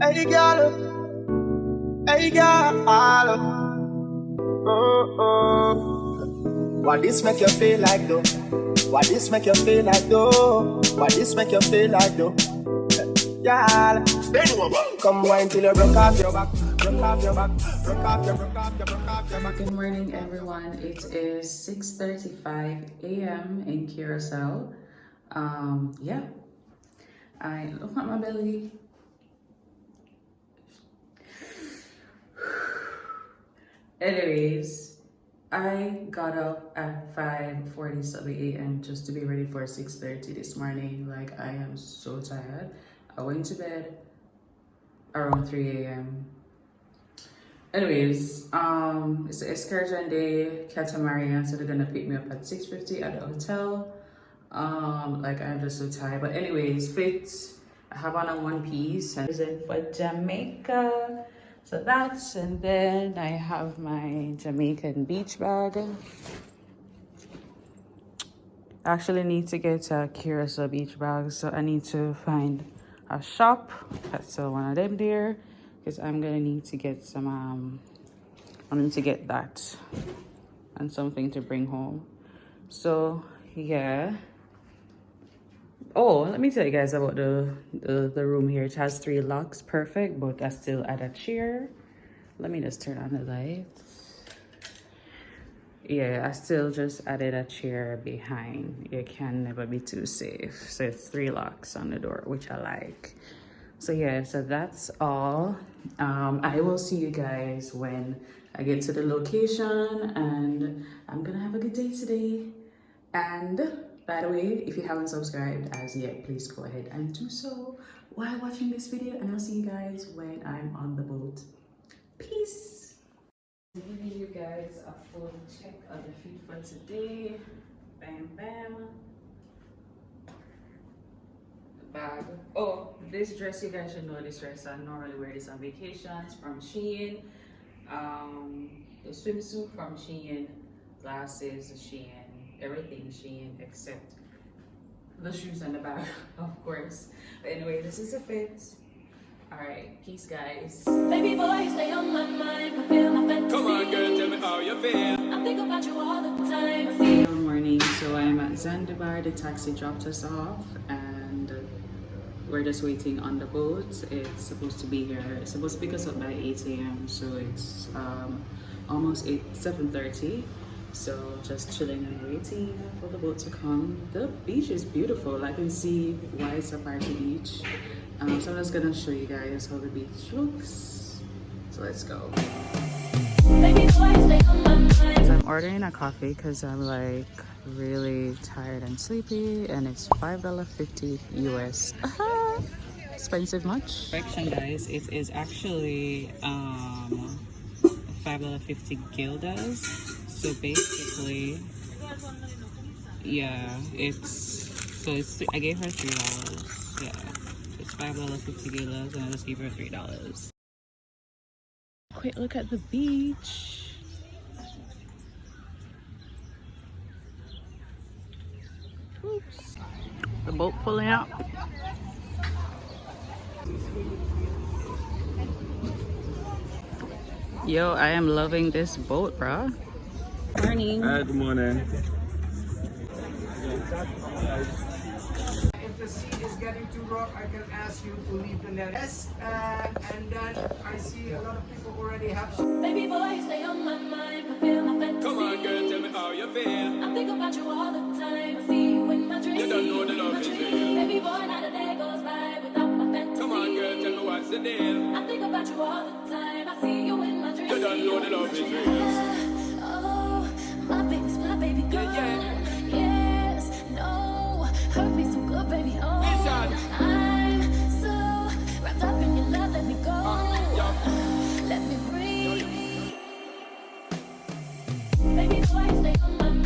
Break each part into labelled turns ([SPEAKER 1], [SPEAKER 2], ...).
[SPEAKER 1] Hey girl, hey girl. Oh, oh. What this make you feel like though? What this make you feel like though? What this make you feel like though? Girl, come wine till you broke off your back. Broke off your back. Broke off your back.
[SPEAKER 2] Good morning, everyone. It is 6:35 a.m. in Curacao. Yeah, I look at my belly. Anyways, I got up at 5:47 a.m. just to be ready for 6:30 this morning. Like, I am so tired. I went to bed around 3 a.m. Anyways, it's an excursion day, catamaran, so they're gonna pick me up at 6:50 at the hotel. Like, I'm just so tired. But anyways, fit. I have on a one piece and it for Jamaica. So that's, and then I have my Jamaican beach bag. I actually need to get a Curacao beach bag, so I need to find a shop that's still one of them there, because I'm gonna need to get some I need to get that and something to bring home. So yeah. Oh, let me tell you guys about the room here. It has 3 locks, perfect, but I still add a chair. Let me just turn on the lights. Yeah, I still just added a chair behind. You can never be too safe. So it's 3 locks on the door, which I like. So yeah, so that's all. I will see you guys when I get to the location, and I'm gonna have a good day today. And by the way, if you haven't subscribed as yet, please go ahead and do so while watching this video, and I'll see you guys when I'm on the boat. Peace. Giving you guys a full check of the fit for today. Bam, bam. Bag. Oh, this dress, you guys should know this dress. I normally wear this on vacations, from Shein. The swimsuit from Shein, glasses Shein, everything Shein except the shoes and the bag, of course. But anyway, this is a fit. All right, peace, guys.
[SPEAKER 3] Baby boy, stay on my mind, fulfill my fantasy.
[SPEAKER 4] Come on, girl, tell me how you feel.
[SPEAKER 3] I think about you all the time. See.
[SPEAKER 2] Good morning. So I'm at Zanzibar. The taxi dropped us off, and we're just waiting on the boat. It's supposed to be here. It's supposed to pick us up by 8 a.m. So it's almost 7:30. So just chilling and waiting for the boat to come. The beach is beautiful. I can see why it's a party beach. So I'm just gonna show you guys how the beach looks. So let's go.
[SPEAKER 3] Baby boy, stay on my mind.
[SPEAKER 2] So I'm ordering a coffee because I'm like really tired and sleepy, and it's $5.50 US. Expensive much? Correction, guys, it is actually $5.50 guilders. So basically, yeah, I gave her $3. Yeah, it's $5.50 guilders, and I just gave her $3. Quick look at the beach. Oops. The boat pulling out. Yo, I am loving this boat, bro. Morning.
[SPEAKER 4] Good morning.
[SPEAKER 5] If the sea is getting too rough, I can ask you to leave the net. Yes, and then I see a lot of people already have.
[SPEAKER 3] Baby boy, stay on my mind, fulfill my fantasy.
[SPEAKER 4] Come on, girl, tell me how you feel.
[SPEAKER 3] I think about you all the time. I see you in my dreams.
[SPEAKER 4] You don't know the love is real.
[SPEAKER 3] Baby boy, not a day goes by without my fantasy.
[SPEAKER 4] Come on, girl, tell me what's the deal.
[SPEAKER 3] I think about you all the time. I see you in my dreams.
[SPEAKER 4] You don't know the love is real.
[SPEAKER 3] Oh, my baby's my baby girl.
[SPEAKER 4] Yeah.
[SPEAKER 3] Yes, no, hurt me so good, baby. Oh,
[SPEAKER 4] Listen.
[SPEAKER 3] I'm so wrapped up in your love. Let me go. Let me breathe. Baby boy, stay on my mind.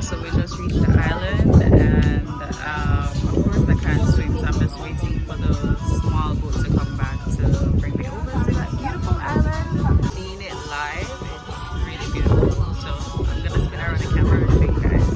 [SPEAKER 2] So we just reached the island, and of course I can't swim, so I'm just waiting for the small boat to come back to bring me over to that beautiful island. Seeing it live, it's really beautiful. So I'm gonna spin around the camera and show you guys.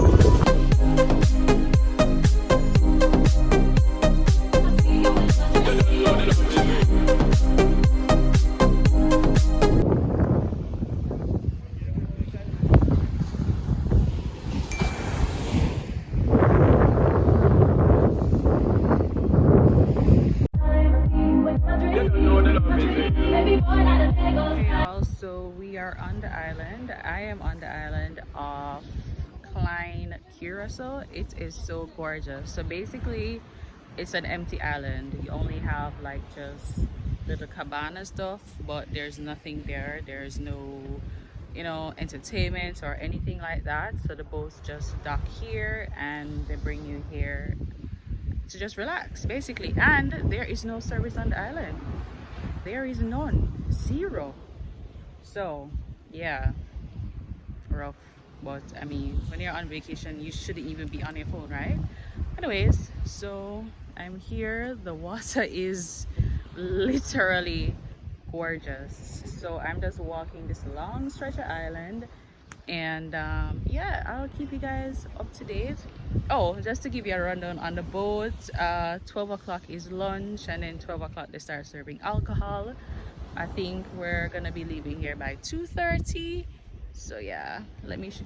[SPEAKER 2] are on the island. I am on the island of Klein Curacao. It is so gorgeous. So basically it's an empty island. You only have like just little cabana stuff, but there's nothing there. There's no, you know, entertainment or anything like that. So the boats just dock here and they bring you here to just relax basically. And there is no service on the island. There is none, zero. So yeah, rough. But I mean, when you're on vacation you shouldn't even be on your phone, right? Anyways, so I'm here. The water is literally gorgeous. So I'm just walking this long stretch of island, and yeah, I'll keep you guys up to date. Oh, just to give you a rundown on the boat, 12 o'clock is lunch, and then 12 o'clock they start serving alcohol. I think we're gonna be leaving here by 2:30. So yeah, let me show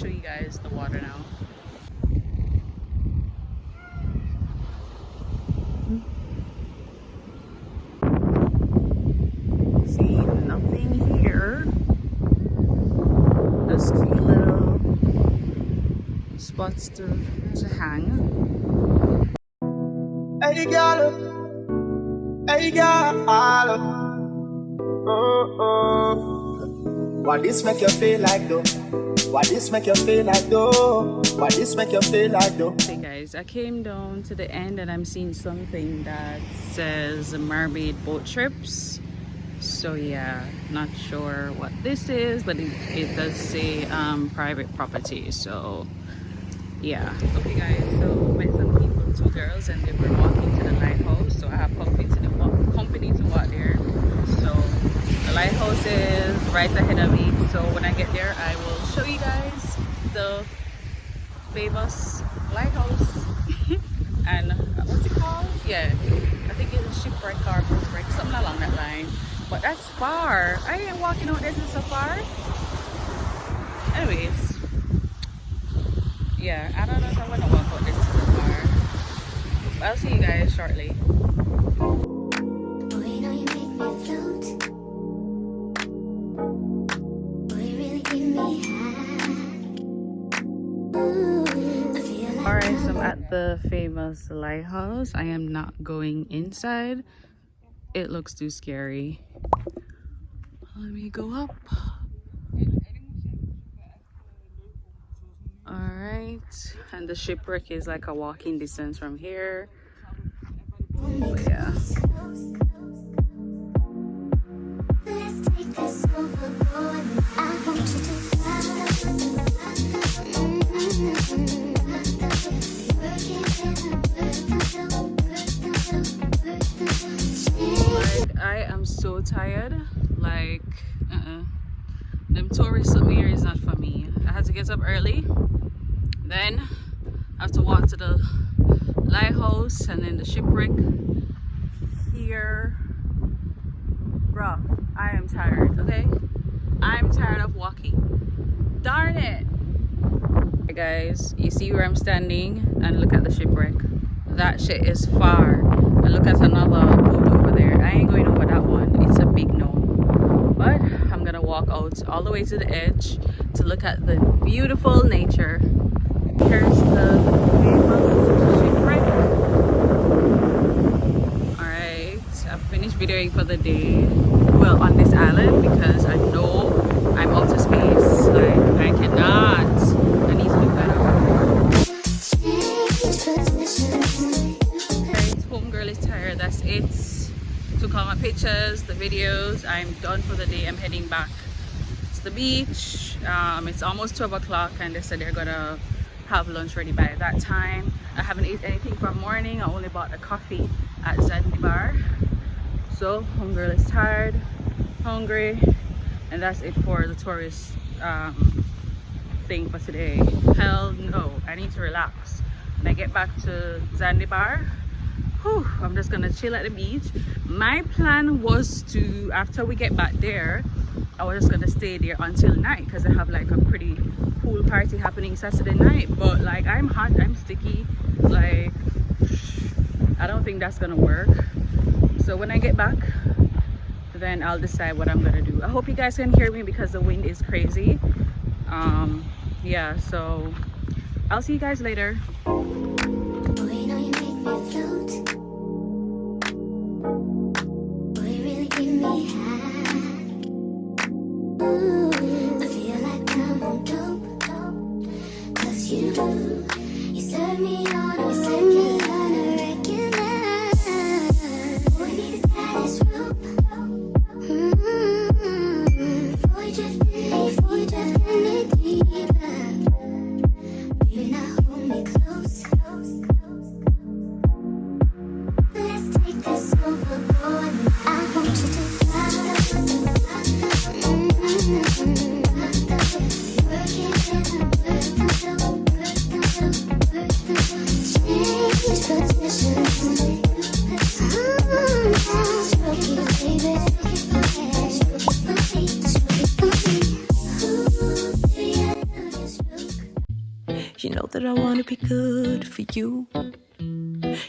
[SPEAKER 2] you guys the water now. See, nothing here. Just cute little spots to hang.
[SPEAKER 1] Hey girl, hey girl. What this make you feel like though? What this make you feel like though? What this make you feel like though?
[SPEAKER 2] Hey guys, I came down to the end and I'm seeing something that says mermaid boat trips. So yeah, not sure what this is, but it does say private property. So yeah. Okay guys, so met some people, 2 girls, and they were walking to the lighthouse. So I have company to walk there. So the lighthouse is right ahead of me. So when I get there, I will show you guys the famous lighthouse. And what's it called? Yeah, I think it's a shipwreck or boatwreck, something along that line. But that's far. I ain't walking out there so far. Anyways, yeah, I don't know if I'm gonna walk out this so far. But I'll see you guys shortly. Alright, so I'm at the famous lighthouse. I am not going inside. It looks too scary. Let me go up. Alright, and the shipwreck is like a walking distance from here. But yeah. Like, I am so tired. Like, them tourist Souvenir is not for me. I had to get up early, then I have to walk to the lighthouse and then the shipwreck here. Bruh, I am tired, okay? I'm tired of walking. Darn it! Hey guys, you see where I'm standing? And look at the shipwreck. That shit is far. And look at another boat over there. I ain't going over that one. It's a big no. But I'm gonna walk out all the way to the edge to look at the beautiful nature. Here's the famous shipwreck. Alright, I've finished videoing for the day. Well, on this island, because I know I'm out of space. Like, I cannot. I need to do better. Alright, homegirl is tired. That's it. Took all my pictures, the videos. I'm done for the day. I'm heading back to the beach. It's almost 12 o'clock and they said they're gonna have lunch ready by that time. I haven't eaten anything from morning. I only bought a coffee at Zanzibar. So homegirl is tired, hungry, and that's it for the tourist thing for today. Hell no, I need to relax. When I get back to Zanzibar, I'm just gonna chill at the beach. My plan was to, after we get back there, I was just gonna stay there until night because I have like a pretty pool party happening Saturday night. But like, I'm hot, I'm sticky, like I don't think that's gonna work. So when I get back, then I'll decide what I'm gonna do. I hope you guys can hear me because the wind is crazy. Yeah, so I'll see you guys later.
[SPEAKER 3] Boy, you know you make me float. Boy, you really give me high. Ooh, I feel like I'm on dope. 'Cause you serve me on a regular. Boy, need to tie this rope. Before you drift any deeper. Baby, now hold me close. Let's take this overboard. I want you to fly. Change positions. Stroke it, baby. Stroke it for me. Ooh, baby, I love your stroke.
[SPEAKER 6] You know that I wanna be good for you.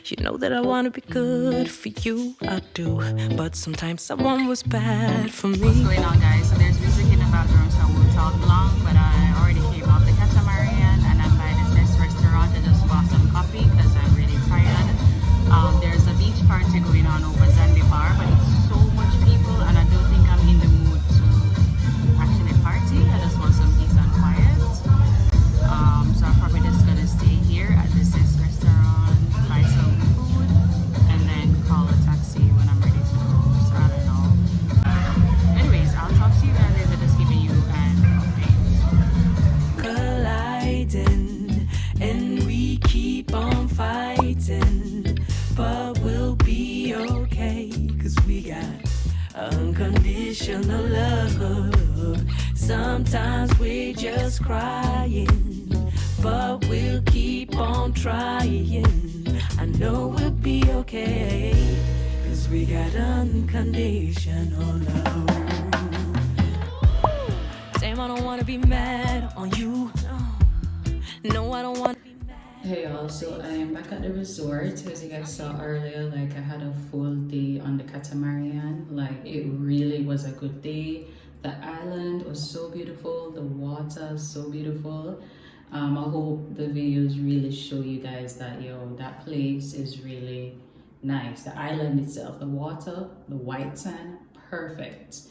[SPEAKER 6] You know that I wanna be good for you. I do, but sometimes someone was bad for me.
[SPEAKER 2] What's going on, guys? So there's music in the background, so I won't talk long, but I already came off the catamaran and I'm by this restaurant. I just bought some coffee because I'm really tired. There's a beach party going on over Zanzibar, but it's so much people and I don't think I'm in the mood to actually party. I just want some peace and quiet. So I'm probably just gonna stay here at this restaurant, buy some food, and then call a taxi when I'm ready to go. So I don't know. Anyways, I'll talk to you guys later. Just giving you an update.
[SPEAKER 6] Colliding, and we keep on fighting, but we'll be okay, 'cause we got unconditional love. Sometimes we're just crying, but we'll keep on trying. I know we'll be okay, 'cause we got unconditional love. Damn, I don't wanna be mad on you. No, I don't wanna be mad.
[SPEAKER 2] Hey y'all, so I am back at the resort. As you guys saw earlier, like I had a full day on the catamaran. Like it really was a good day. The island was so beautiful, the water so beautiful. I hope the videos really show you guys that that place is really nice. The island itself, the water, the white sand, perfect.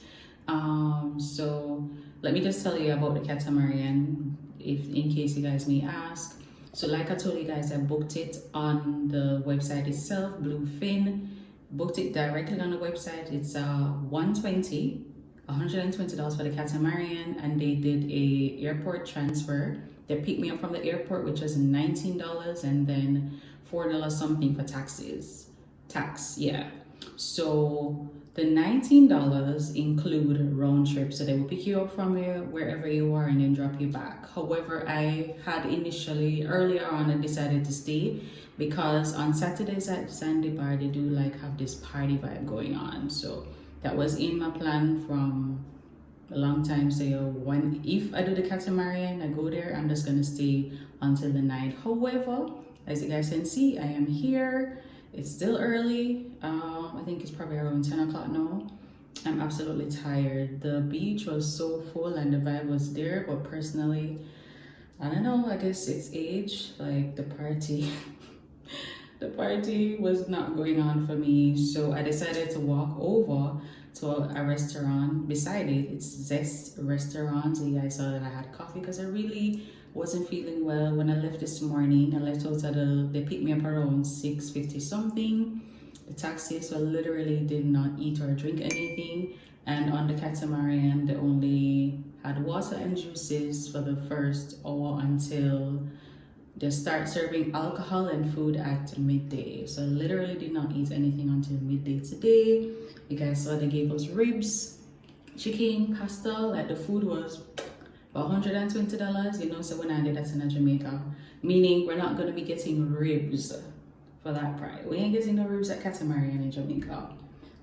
[SPEAKER 2] So let me just tell you about the catamaran, in case you guys may ask. So like I told you guys, I booked it on the website itself, BlueFinn. Booked it directly on the website. It's $120 for the catamaran, and they did a airport transfer. They picked me up from the airport, which was $19, and then $4 something for tax, yeah. So the $19 include round trip, so they will pick you up from wherever you are and then drop you back. However, I had initially earlier on I decided to stay because on Saturdays at Zanzibar they do like have this party vibe going on. So that was in my plan from a long time. So if I do the catamaran, I go there, I'm just gonna stay until the night. However, as you guys can see, I am here. It's still early. I think it's probably around 10 o'clock now. I'm absolutely tired. The beach was so full and the vibe was there, but personally, I don't know, I guess it's age, like the party. The party was not going on for me, so I decided to walk over to a restaurant beside it. It's Zest Restaurant. So you guys saw that I had coffee because I really wasn't feeling well when I left this morning. I left out they picked me up around 6:50 something. The taxi, so I literally did not eat or drink anything. And on the catamaran, they only had water and juices for the first hour until they start serving alcohol and food at midday. So I literally did not eat anything until midday today. You guys saw they gave us ribs, chicken, pasta. Like the food was about $120, you know. So when I did that in Jamaica, meaning we're not gonna be getting ribs for that price. We ain't getting no ribs at Catamaran in Jamaica.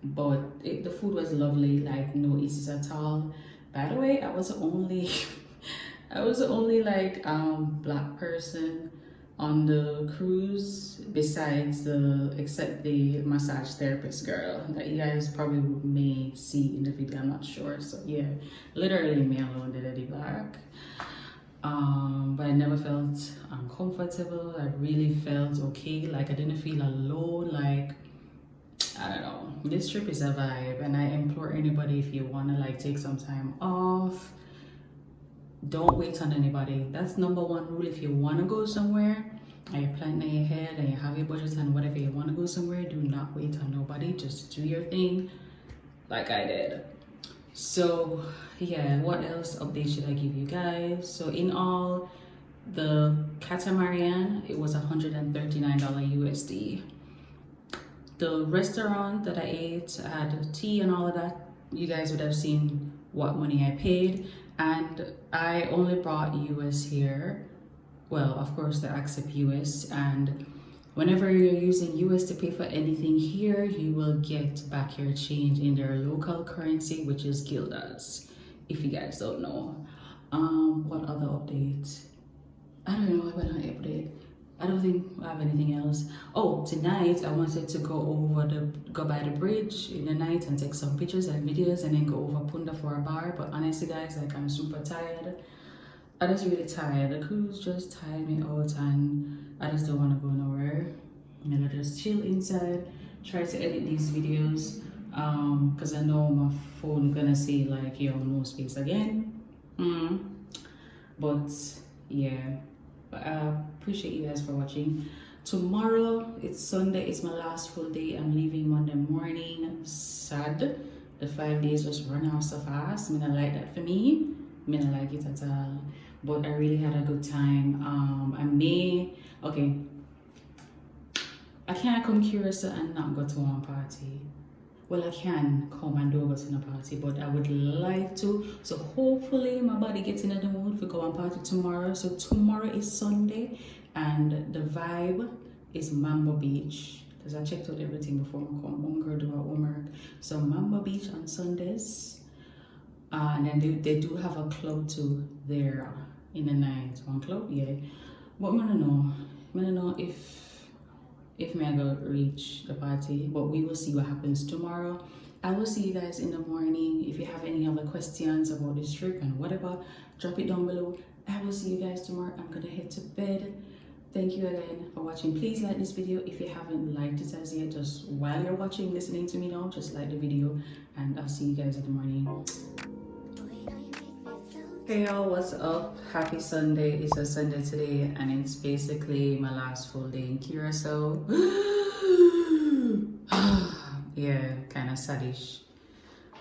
[SPEAKER 2] But the food was lovely, like no issues at all. By the way, I was the only like black person on the cruise besides except the massage therapist girl that you guys probably may see in the video. I'm not sure. So yeah, literally me alone did Eddie Black. But I never felt uncomfortable. I really felt okay. Like I didn't feel alone. Like, I don't know, this trip is a vibe, and I implore anybody, if you want to like take some time off, don't wait on anybody. That's number one rule. If you want to go somewhere and you're planning in your head and you have your budget and whatever, you want to go somewhere, do not wait on nobody. Just do your thing like I did. So yeah, what else update should I give you guys? So in all, the catamaran, it was $139 USD. The restaurant that I ate, I had tea and all of that. You guys would have seen what money I paid. And I only brought US here. Well, of course, they accept US. And whenever you're using US to pay for anything here, you will get back your change in their local currency, which is guilders, if you guys don't know. What other updates? I don't know about an update. I don't think I have anything else. Oh, tonight I wanted to go by the bridge in the night and take some pictures and videos and then go over Punda for a bar. But honestly guys, like I'm super tired. I'm just really tired. The cruise just tired me out and I just don't want to go nowhere. I'm gonna just chill inside, try to edit these videos because I know my phone gonna say like, yo, no space again. But yeah. But I appreciate you guys for watching. Tomorrow, it's Sunday, it's my last full day. I'm leaving Monday morning. Sad. The 5 days just run out so fast. I mean, I like that for me. I mean, I like it at all. But I really had a good time. I can't come Curacao and not go to one party. Well, I can come and do go to a party, but I would like to. So hopefully my body gets in the mood for go and party tomorrow. So tomorrow is Sunday and the vibe is Mambo Beach. Because I checked out everything before I come. One girl do our homework. So Mambo Beach on Sundays. And then they do have a club too there in the night. One club, yeah. But I don't know if me I go reach the party, but we will see what happens tomorrow. I will see you guys in the morning. If you have any other questions about this trip and whatever, drop it down below. I will see you guys tomorrow. I'm gonna head to bed. Thank you again for watching. Please like this video if you haven't liked it as yet. Just while you're watching, listening to me now, just like the video and I'll see you guys in the morning. Hey y'all, what's up? Happy Sunday. It's a Sunday today and it's basically my last full day in Curacao. Yeah, kind of saddish,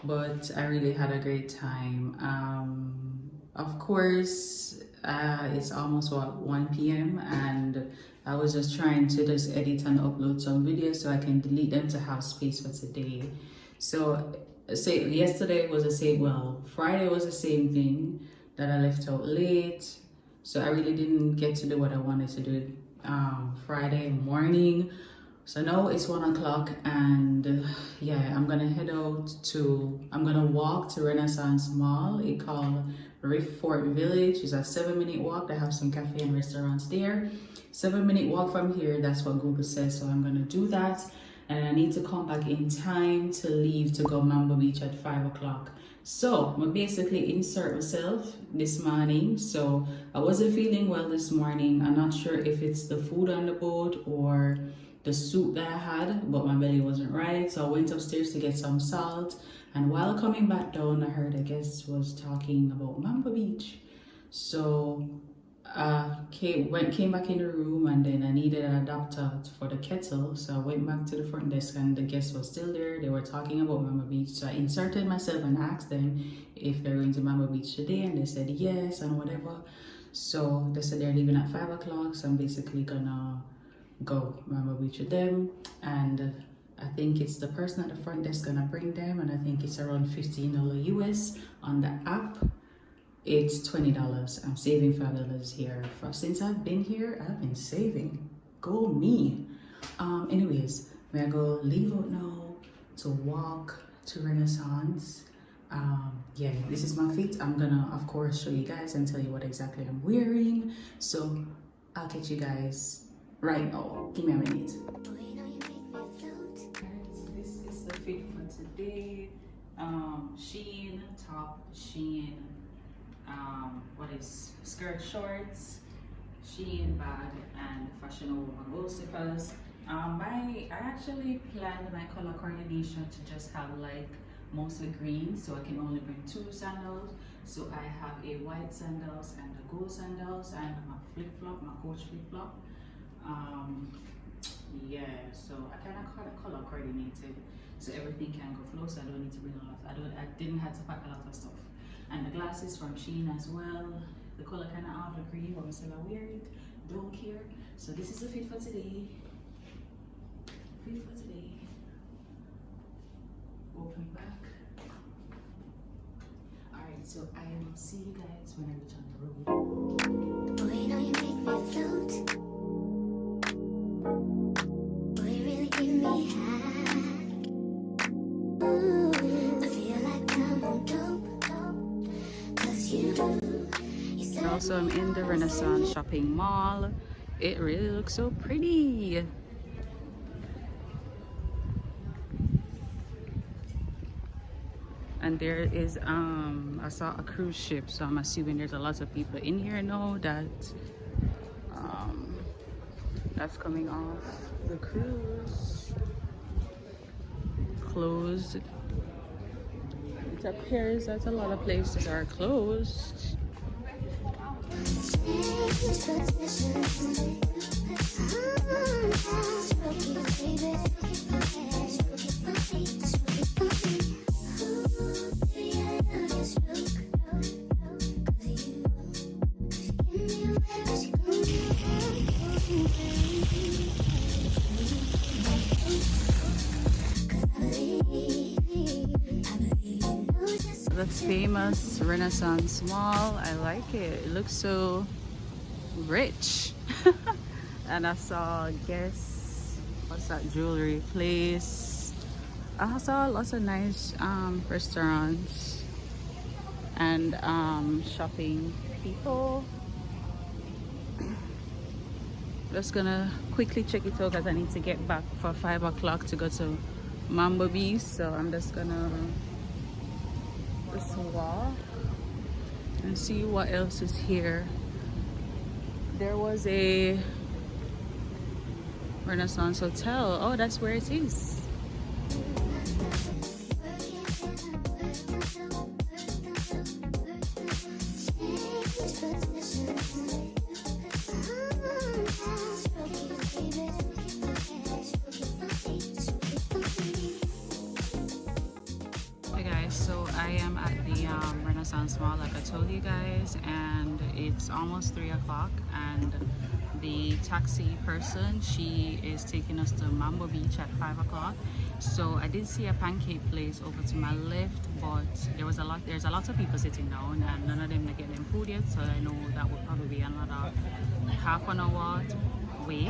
[SPEAKER 2] but I really had a great time. Of course, it's almost 1 p.m. and I was just trying to just edit and upload some videos so I can delete them to have space for today. So yesterday was the same, well, Friday was the same thing, that I left out late, so I really didn't get to do what I wanted to do Friday morning. So now it's 1 o'clock and yeah, I'm gonna walk to Renaissance Mall. It's called Riff Fort Village. It's a 7-minute walk. They have some cafe and restaurants there. 7-minute walk from here, that's what Google says. So I'm gonna do that and I need to come back in time to leave to go Mambo Beach at 5 o'clock. So I basically insert myself this morning. So I wasn't feeling well this morning. I'm not sure if it's the food on the boat or the soup that I had, but my belly wasn't right. So I went upstairs to get some salt. And while coming back down, I heard a guest was talking about Mambo Beach. So came back in the room and then I needed an adapter for the kettle, so I went back to the front desk and the guest was still there. They were talking about Mambo Beach, so I inserted myself and asked them if they're going to Mambo Beach today and they said yes and whatever. So they said they're leaving at 5 o'clock, so I'm basically gonna go Mambo Beach with them. And I think it's the person at the front desk gonna bring them, and I think it's around $15 US. On the app it's $20. I'm saving $5 here. Since I've been here, I've been saving. Go me. Anyways, we're gonna leave out now to walk to Renaissance. Yeah, this is my fit. I'm gonna of course show you guys and tell you what exactly I'm wearing. So I'll catch you guys right now. Give me a minute. This is the fit for today. Sheen top, Sheen what is skirt shorts, Sheen bag, and fashionable Mambo slippers. I actually planned my color coordination to just have like mostly green, so I can only bring 2 sandals. So I have a white sandals and a gold sandals and my flip-flop, my coach flip-flop. Yeah, so I kind of color coordinated so everything can go flow, so I don't need to bring a lot. I didn't have to pack a lot of stuff. And the glasses from Sheen as well. The color kind of out of green, but I'm still wear it. Don't care. So this is the fit for today. Fit for today. Open back. Alright, so I will see you guys when I reach on the road.
[SPEAKER 3] Boy, you know you make me float. Boy, you really give me high. Ooh, I feel like I'm on dope. 'Cause you
[SPEAKER 2] And also I'm in the Renaissance shopping mall. It really looks so pretty. And there is I saw a cruise ship, so I'm assuming there's a lot of people in here now that that's coming off the cruise. Closed. It appears that a lot of places are closed. The famous Renaissance Mall. I like it. It looks so rich. And I saw, guess, what's that jewelry place? I saw lots of nice restaurants and shopping people. Just gonna quickly check it out because I need to get back for 5 o'clock to go to Mambo Beach. So I'm just gonna just walk and see what else is here. There was a Renaissance Hotel. Oh, that's where it is. Hey guys, so I am at the Renaissance Mall like I told you guys, and it's almost 3 o'clock, and the taxi person, she is taking us to Mambo Beach at 5 o'clock. So I did see a pancake place over to my left, but there's a lot of people sitting down and none of them are getting food yet, so I know that would probably be another half an hour wait,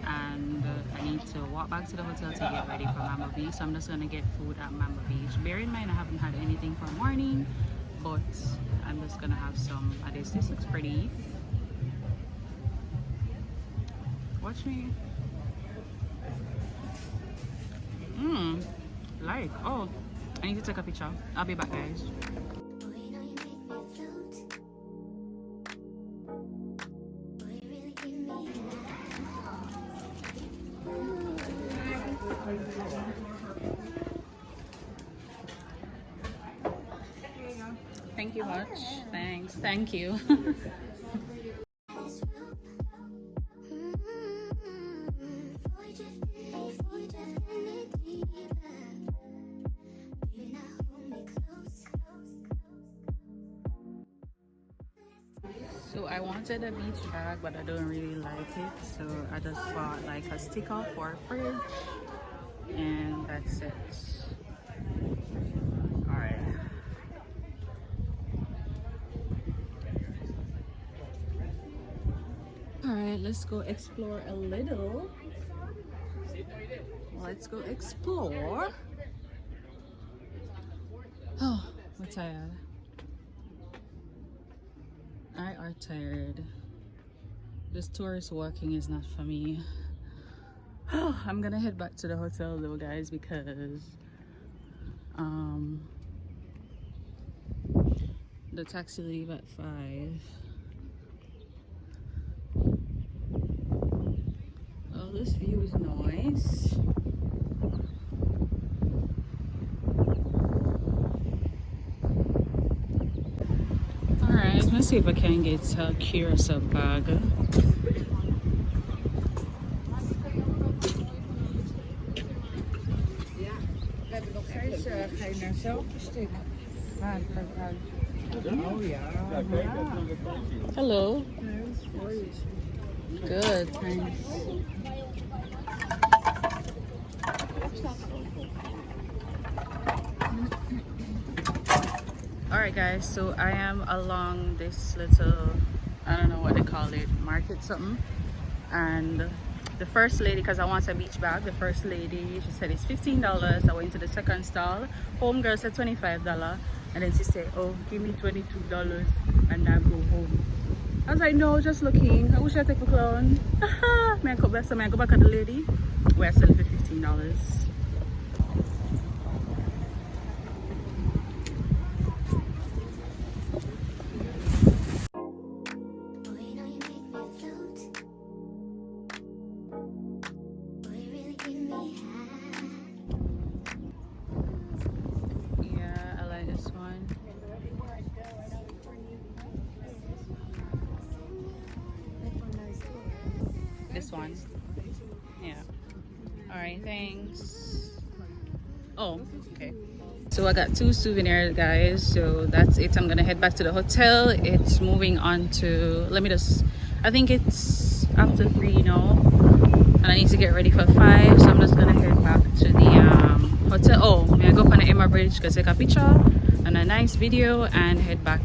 [SPEAKER 2] and I need to walk back to the hotel to get ready for Mambo Beach. So I'm just gonna get food at Mambo Beach. Bear in mind I haven't had anything for morning, but I'm just gonna have some of this. This looks pretty. Watch me. Like, oh, I need to take a picture. I'll be back, guys. Thank you much. Thanks. Thank you. So I wanted a beach bag, but I don't really like it, so I just bought like a sticker for a fridge, and that's it. All right. All right, let's go explore a little. Let's go explore. Oh, we're tired. I are tired. This tourist walking is not for me. I'm gonna head back to the hotel though, guys, because the taxi leave at 5. Oh, this view is nice. Alright, let's see if I can get a Curacao bag. Hello. Good, thanks. Alright guys, so I am along this little, I don't know what they call it, market something. And the first lady, because I want a beach bag, the first lady, she said it's $15. I went to the second stall. Homegirl said $25. And then she said, oh, give me $22 and I'll go home. I was like, no, just looking. I wish I take a clown. May I go back? So may I go back at the lady? We're selling for $15.
[SPEAKER 3] Boy, you know you make me float. Boy, you really give me high.
[SPEAKER 2] Yeah, I like this one. This one. Yeah. Alright, thanks. Oh, okay. So I got 2 souvenirs, guys. So that's it. I'm gonna head back to the hotel. It's moving on to, I think it's after 3 now. And I need to get ready for 5. So I'm just gonna head back to the hotel. Oh, may I go up on the Emma Bridge, go take a picture and a nice video and head back.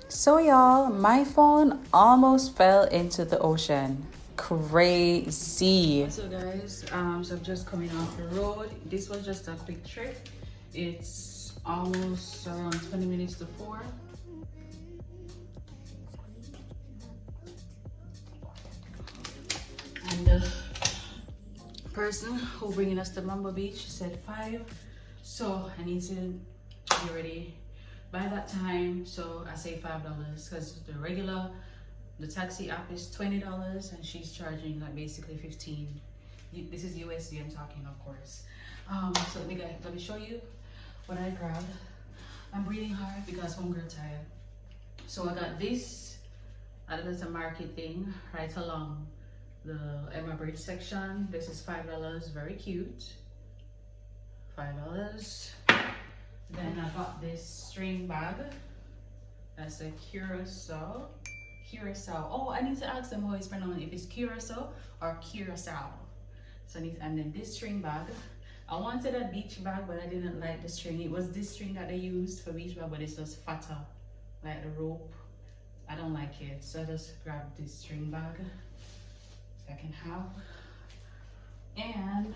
[SPEAKER 2] So y'all, my phone almost fell into the ocean. Crazy. So guys, so I'm just coming off the road. This was just a quick trip. It's almost around 20 minutes to 4. And the person who bringing us to Mambo Beach said 5. So I need to be ready by that time. So I say $5 because the taxi app is $20 and she's charging like basically 15. This is USD I'm talking, of course. So let me show you what I grabbed. I'm breathing hard because homegirl tired. So I got this at the market thing right along the Emma Bridge section. This is $5, very cute. $5. Then I got this string bag. That's a Curacao. Oh, I need to ask them how it's pronounced, if it's Curacao or Curacao. So and then this string bag. I wanted a beach bag, but I didn't like the string. It was this string that they used for beach bag, but it's just fatter, like the rope. I don't like it, so I just grabbed this string bag so I can have. And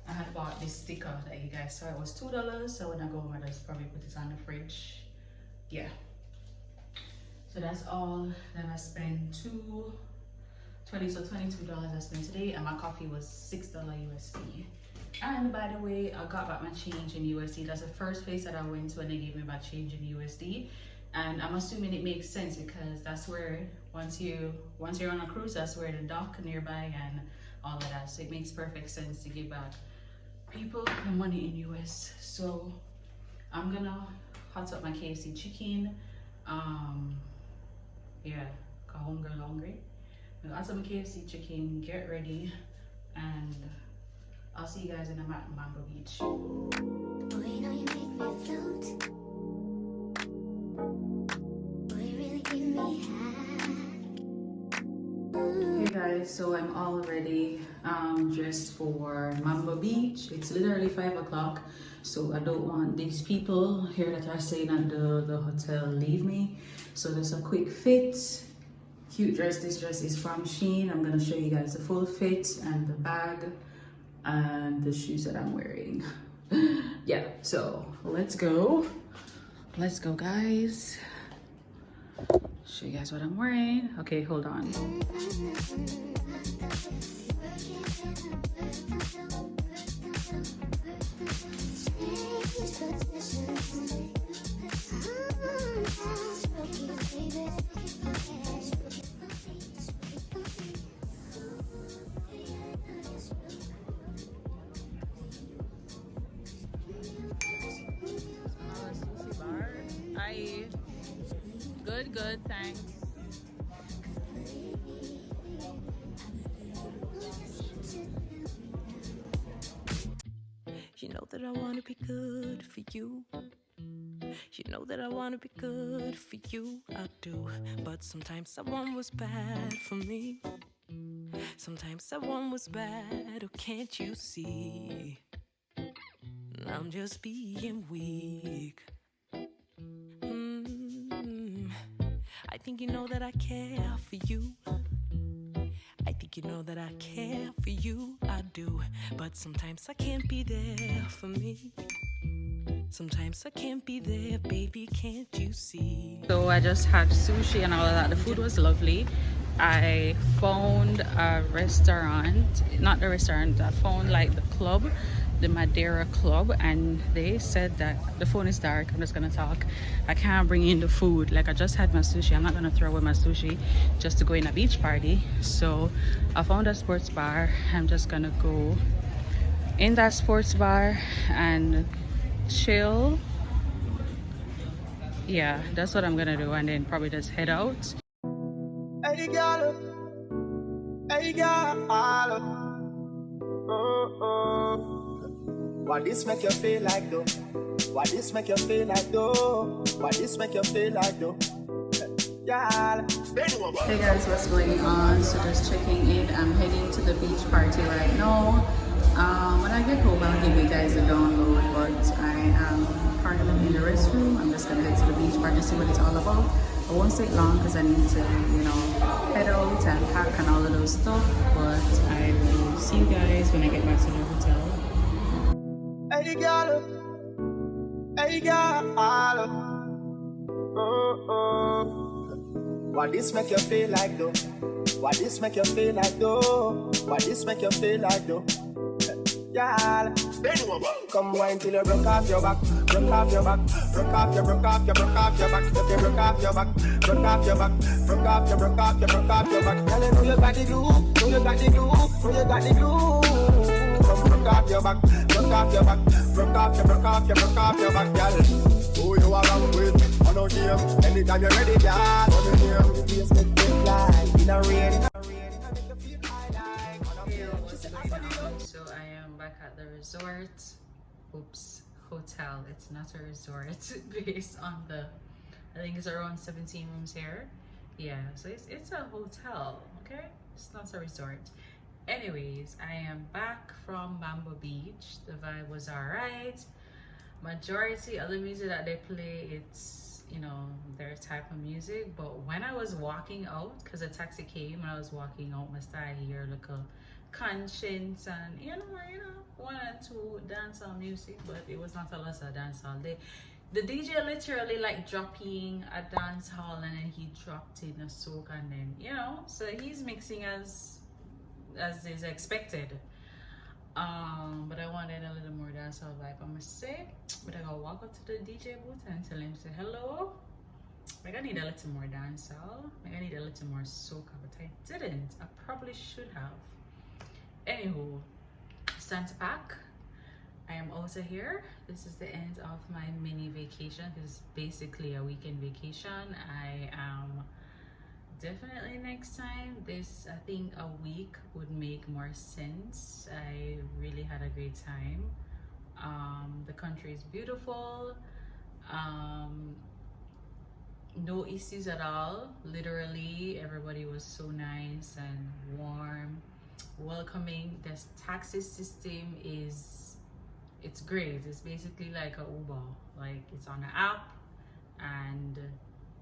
[SPEAKER 2] I had bought this sticker that you guys saw. It was $2, so when I go home, I just probably put it on the fridge. Yeah. So that's all that I spent. $22 I spent today, and my coffee was $6 USD. And by the way, I got back my change in USD. That's the first place that I went to and they gave me my change in USD. And I'm assuming it makes sense because that's where once you're on a cruise, that's where the dock nearby and all of that. So it makes perfect sense to give back people the money in US. So I'm gonna hot up my KFC chicken. Yeah, got homegirl hungry. I'm gonna hot up my KFC chicken, get ready, and I'll see you guys in the Mambo Beach.
[SPEAKER 3] Boy, you know you make me float. Boy, you really give me high.
[SPEAKER 2] Hey guys, so I'm all ready, dressed for Mambo Beach. It's literally 5 o'clock, so I don't want these people here that are staying at the hotel leave me. So there's a quick fit, cute dress. This dress is from Shein. I'm gonna show you guys the full fit and the bag and the shoes that I'm wearing. Yeah, so let's go. Let's go, guys. Show you guys what I'm wearing. Okay, hold on. Hi. Good, thanks.
[SPEAKER 6] You know that I wanna be good for you. You know that I wanna be good for you. I do. But sometimes someone was bad for me. Sometimes someone was bad. Oh, can't you see? I'm just being weak. I think you know that I care for you. I think you know that I care for you. I do. But sometimes I can't be there for me. Sometimes I can't be there, baby, can't you see?
[SPEAKER 2] So I just had sushi and all of that. The food was lovely. I found a restaurant, not the restaurant, I found like the club, the Madeira club, and they said that the phone is dark. I'm just gonna talk. I can't bring in the food. Like, I just had my sushi. I'm not gonna throw away my sushi just to go in a beach party. So I found a sports bar. I'm just gonna go in that sports bar and chill. Yeah, that's what I'm gonna do, and then probably just head out.
[SPEAKER 1] Hey girl, hey girl, what this make you feel like though? What this make you feel like though? What this make you feel like though? Girl.
[SPEAKER 2] Hey guys, what's going on? So just checking in. I'm heading to the beach party right now. When I get home, I'll give you guys a download, but I am currently in the restroom. I'm just gonna head to the beach party to see what it's all about. I won't stay long because I need to, you know, head out and pack and all of those stuff, but I will see you guys when I get back to the hotel.
[SPEAKER 1] Hey girl, hey girl, what this make you feel like though? What this make you feel like though? What this make you feel like though? Girl, come wine till you broke off your back, broke off your back, broke off your, broke off your, broke off your back, if you broke off your back, broke off your back, broke off your, broke off your, broke off your back. Girl, you know you got the glue, know you got the glue, know you got the glue. Come broke off your back, broke off your back, broke off your, broke off your, broke off your back, girl. Who you are wrong with? I know game. Anytime you're ready, girl. I'm in here. The place get big like in a rain, in a rain. I make you feel high like on a plane. She said, I got it.
[SPEAKER 2] So I am back at the resort. Oops, hotel. It's not a resort based on the, I think it's around 17 rooms here. Yeah, so it's a hotel, okay? It's not a resort. Anyways, I am back from Mambo Beach. The vibe was alright. Majority of the music that they play, it's, you know, their type of music. But when I was walking out, because a taxi came and I was walking out, my style here like a conscience and you know one and two dancehall music, but it was not a lot of dancehall. The DJ literally like dropping a dancehall and then he dropped in a soca and then, you know, so he's mixing as is expected. But I wanted a little more dancehall vibe, I must say. But I gotta walk up to the DJ booth and tell him, say hello. Like, I need a little more dancehall. Like, I need a little more soca, but I didn't. I probably should have. Anywho, it's time to pack. I am also here. This is the end of my mini vacation. This is basically a weekend vacation. I am definitely next time. I think a week would make more sense. I really had a great time. The country is beautiful. No issues at all. Literally, everybody was so nice and warm, welcoming. This taxi system it's great. It's basically like a Uber. Like, it's on an app and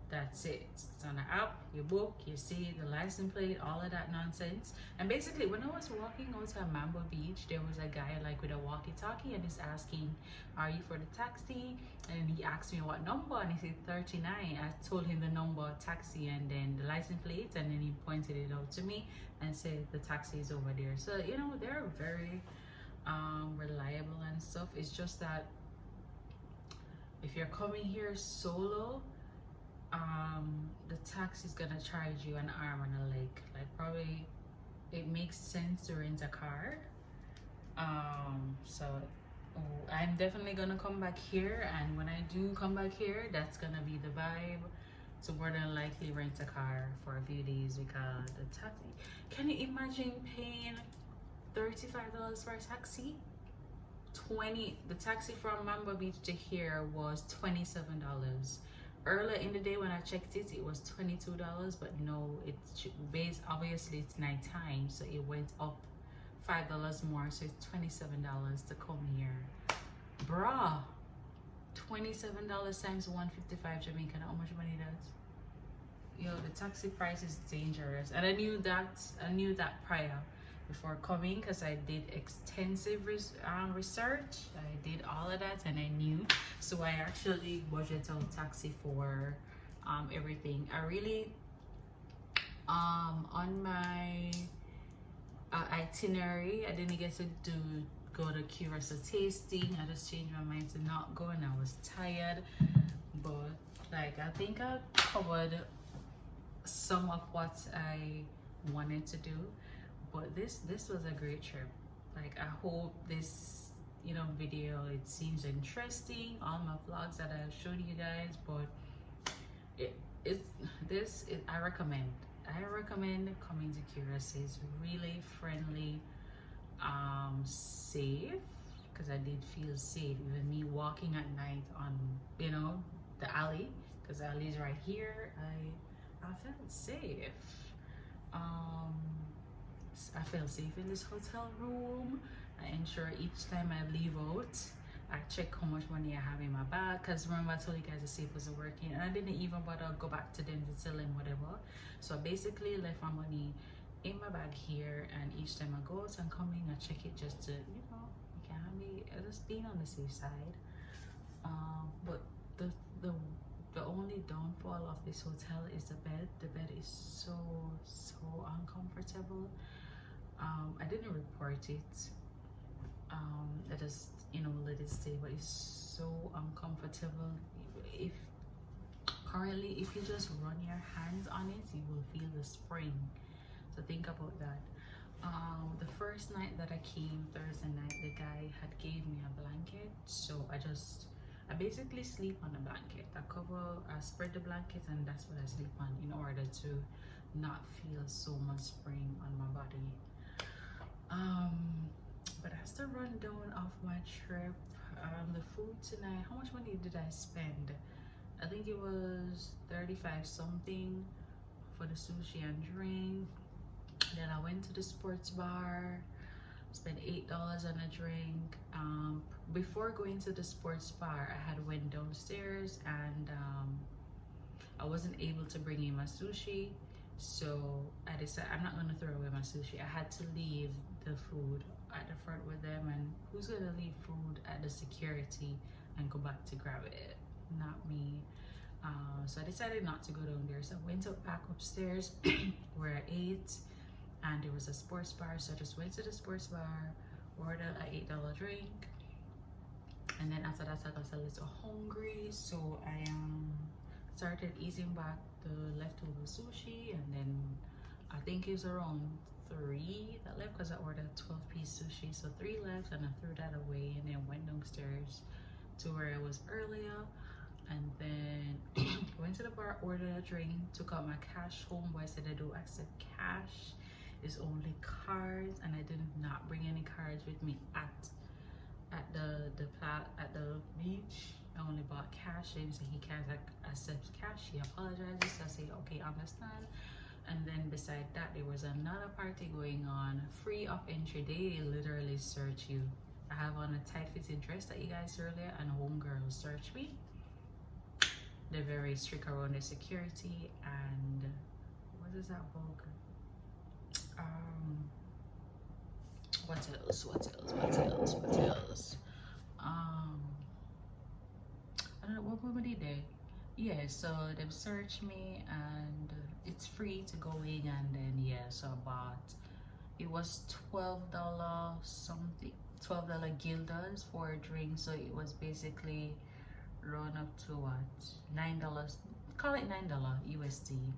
[SPEAKER 2] That's it. It's on the app, you book, you see the license plate, all of that nonsense. And basically, when I was walking out to Mambo Beach, there was a guy like with a walkie-talkie and he's asking, are you for the taxi? And he asked me what number, and he said 39. I told him the number, taxi, and then the license plate, and then he pointed it out to me and said the taxi is over there. So, you know, they're very reliable and stuff. It's just that if you're coming here solo, the taxi is gonna charge you an arm and a leg. Like, probably it makes sense to rent a car. So I'm definitely gonna come back here, and when I do come back here, that's gonna be the vibe, to more than likely rent a car for a few days, because the taxi, can you imagine paying $35 for a taxi? The taxi from Mambo Beach to here was $27. Earlier in the day when I checked it, it was $22, but no, it's based, obviously it's nighttime, so it went up $5 more, so it's $27 to come here. Bruh, $27 times 155 Jamaican, how much money that's? Yo, the taxi price is dangerous, and I knew that prior, before coming, because I did extensive research. I did all of that, and I knew, so I actually budgeted out taxi for everything. I really on my itinerary, I didn't get to go to Curacao tasting. I just changed my mind to not go, and I was tired, but like I think I covered some of what I wanted to do. But this was a great trip. Like, I hope this, you know, video, it seems interesting, all my vlogs that I showed you guys, but I recommend coming to Curacao. It's really friendly, safe, because I did feel safe, even me walking at night on, you know, the alley, because the alley is right here. I felt safe. I feel safe in this hotel room. I ensure each time I leave out, I check how much money I have in my bag, because remember I told you guys the safe wasn't working, and I didn't even bother go back to them to tell them whatever. So I basically left my money in my bag here, and each time I go out and come in, I check it just to, you know, you can't be just being on the safe side. But the only downfall of this hotel is the bed. The bed is so uncomfortable. I didn't report it. I just, you know, let it stay, but it's so uncomfortable. If you just run your hands on it, you will feel the spring. So think about that. The first night that I came, Thursday night, the guy had gave me a blanket, so I basically sleep on the blanket. I spread the blanket, and that's what I sleep on, in order to not feel so much spring on my body. But that's the rundown of my trip. The food tonight, how much money did I spend? I think it was 35 something for the sushi and drink. Then I went to the sports bar, spent $8 on a drink. Before going to the sports bar, I had went downstairs, and I wasn't able to bring in my sushi, so I decided I'm not going to throw away my sushi. I had to leave the food at the front with them, and who's going to leave food at the security and go back to grab it? Not me. So I decided not to go down there, so I went back upstairs where I ate, and there was a sports bar, so I just went to the sports bar, ordered an $8 drink, and then after that I got a little hungry, so I started eating back the leftover sushi, and then I think it was around 3 that left, because I ordered 12-piece sushi, so 3 left, and I threw that away, and then went downstairs to where I was earlier, and then went to the bar, ordered a drink, took out my cash. Homeboy said I don't accept cash, it's only cards, and I did not bring any cards with me at the beach. I only bought cash. He said he can't accept cash. He apologizes. So I say, okay, I understand. And then beside that, there was another party going on, free of entry. They literally search you. I have on a tight fitting dress that you guys saw earlier, and homegirl searched me. they're very strict around the security. And what is that book? What else? I don't know what would they? Yeah, so they've searched me, and it's free to go in, and then yeah, so it was $12 something, $12 guilders for a drink, so it was basically run up to what, $9, call it $9 USD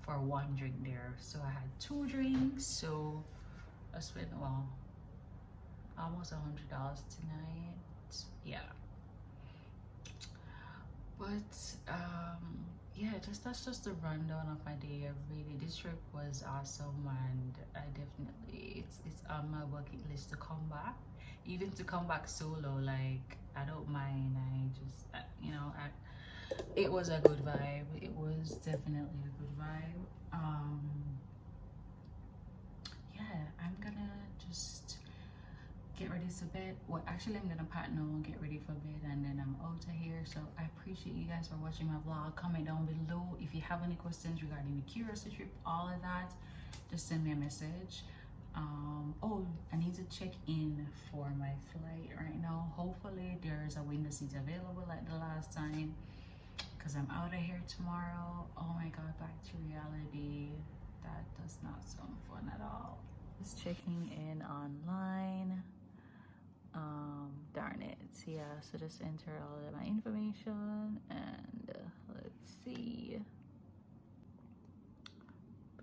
[SPEAKER 2] for one drink there. So I had 2 drinks, so I spent, well, almost $100 tonight. Yeah, but yeah, that's just a rundown of my day. Really, this trip was awesome, and I definitely, it's on my bucket list to come back, even to come back solo. Like, I don't mind. I just you know, it was a good vibe. It was definitely a good vibe. Yeah, I'm gonna just get ready to bed. Well, actually, I'm gonna pack now and get ready for bed, and then I'm out of here. So I appreciate you guys for watching my vlog. Comment down below if you have any questions regarding the Curacao trip, all of that. Just send me a message. Oh, I need to check in for my flight right now. Hopefully there's a window seat available like the last time, because I'm out of here tomorrow. Oh my god, back to reality. That does not sound fun at all. Just checking in online. Darn it. Yeah, so just enter all of my information, and let's see.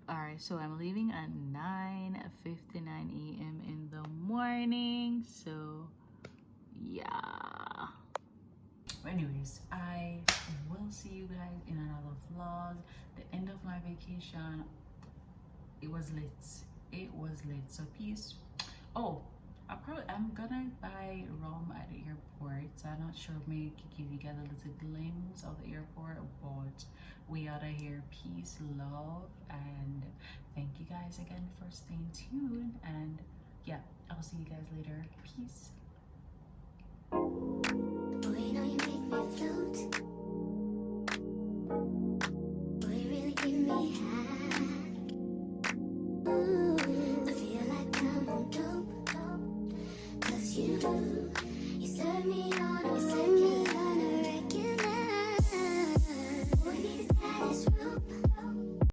[SPEAKER 2] All right, so I'm leaving at 9:59 a.m. in the morning. So yeah, anyways, I will see you guys in another vlog. The end of my vacation, it was lit. So peace. Oh, I'm gonna buy rum at the airport. So I'm not sure, maybe give you guys a little glimpse of the airport, but we out of here. Peace, love, and thank you guys again for staying tuned. And yeah, I'll see you guys later. Peace.
[SPEAKER 3] Boy, you know you make me float. Boy, you really give me high. Ooh, I feel like I'm on dope. 'Cause you do.